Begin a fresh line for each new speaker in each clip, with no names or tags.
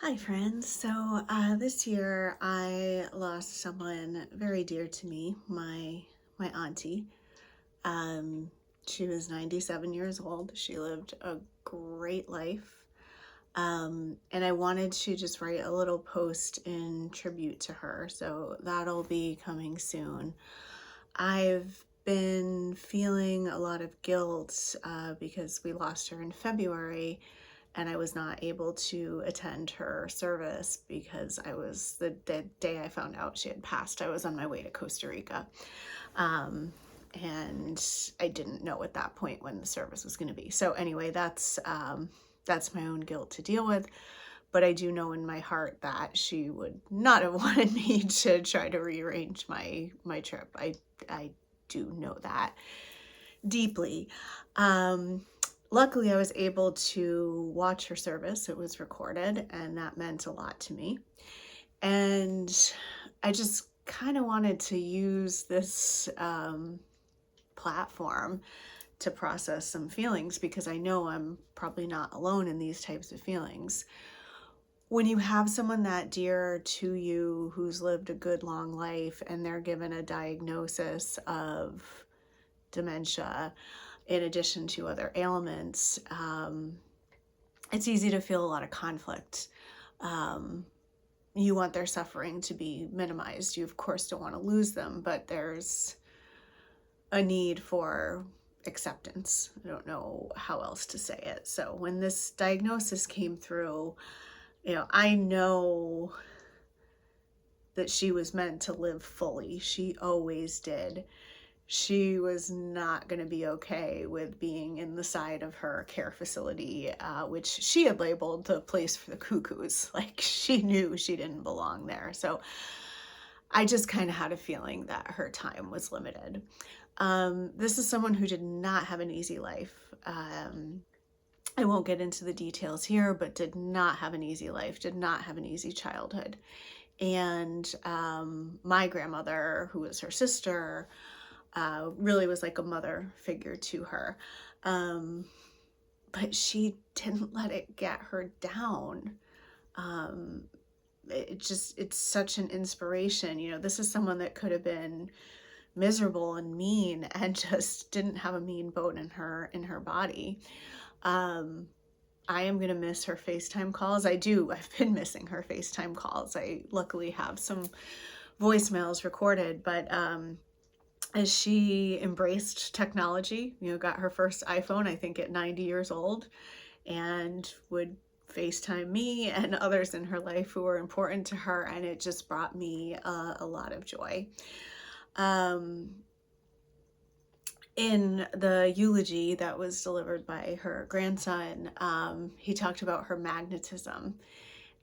Hi friends. This year I lost someone very dear to me, my auntie. Um, she was 97 years old. She lived a great life. And I wanted to just write a little post in tribute to her. So that'll be coming soon. I've been feeling a lot of guilt because we lost her in February and I was not able to attend her service because the day I found out she had passed, I was on my way to Costa Rica. Um, and I didn't know at that point when the service was going to be. So anyway, that's my own guilt to deal with. But I do know in my heart that she would not have wanted me to try to rearrange my trip. I do know that deeply. Luckily, I was able to watch her service. It was recorded, and that meant a lot to me. And I just kind of wanted to use this platform to process some feelings because I know I'm probably not alone in these types of feelings. When you have someone that dear to you who's lived a good long life and they're given a diagnosis of dementia, in addition to other ailments, it's easy to feel a lot of conflict. You want their suffering to be minimized. You, of course, don't want to lose them, but there's a need for acceptance. I don't know how else to say it. So when this diagnosis came through, I know that she was meant to live fully. She always did. She was not going to be okay with being in the side of her care facility, which she had labeled the place for the cuckoos. Like, she knew she didn't belong there. So I just kind of had a feeling that her time was limited. This is someone who did not have an easy life. I won't get into the details here, but did not have an easy life, did not have an easy childhood. And my grandmother, who was her sister, really was like a mother figure to her. But she didn't let it get her down. It's such an inspiration. This is someone that could have been miserable and mean and just didn't have a mean bone in her body. I am going to miss her FaceTime calls. I've been missing her FaceTime calls. I luckily have some voicemails recorded, but as she embraced technology, got her first iPhone, I think at 90 years old, and would FaceTime me and others in her life who were important to her, and it just brought me a lot of joy. In the eulogy that was delivered by her grandson, he talked about her magnetism.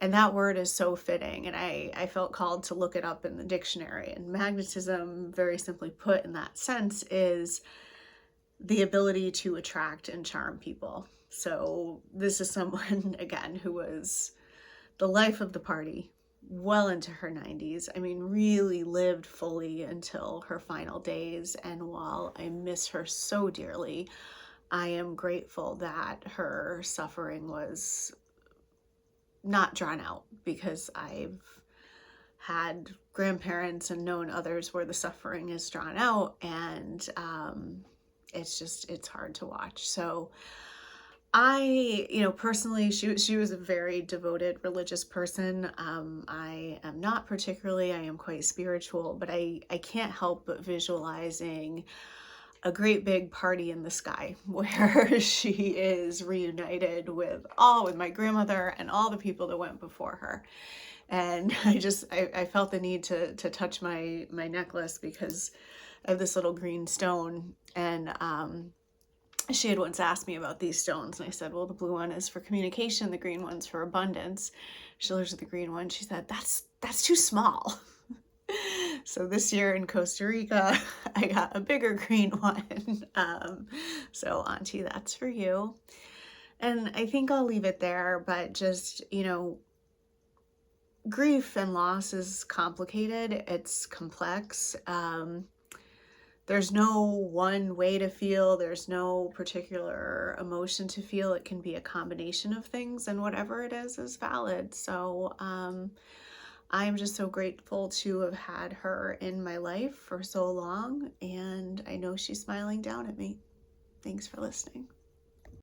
And that word is so fitting, and I felt called to look it up in the dictionary. And magnetism, very simply put in that sense, is the ability to attract and charm people. So this is someone, again, who was the life of the party, well into her 90s. I mean, really lived fully until her final days. And while I miss her so dearly, I am grateful that her suffering was not drawn out, because I've had grandparents and known others where the suffering is drawn out, and it's hard to watch. So personally, she was a very devoted religious person. I am not particularly. I am quite spiritual, but I can't help but visualizing a great big party in the sky where she is reunited with my grandmother and all the people that went before her. And I felt the need to touch my necklace because of this little green stone. And she had once asked me about these stones, and I said, well, the blue one is for communication, the green one's for abundance. She looked at the green one, she said, that's too small. So this year in Costa Rica, I got a bigger green one. So Auntie, that's for you. And I think I'll leave it there, but just, grief and loss is complicated. It's complex. there's no one way to feel. There's no particular emotion to feel. It can be a combination of things, and whatever it is valid. So I'm just so grateful to have had her in my life for so long, and I know she's smiling down at me. Thanks for listening.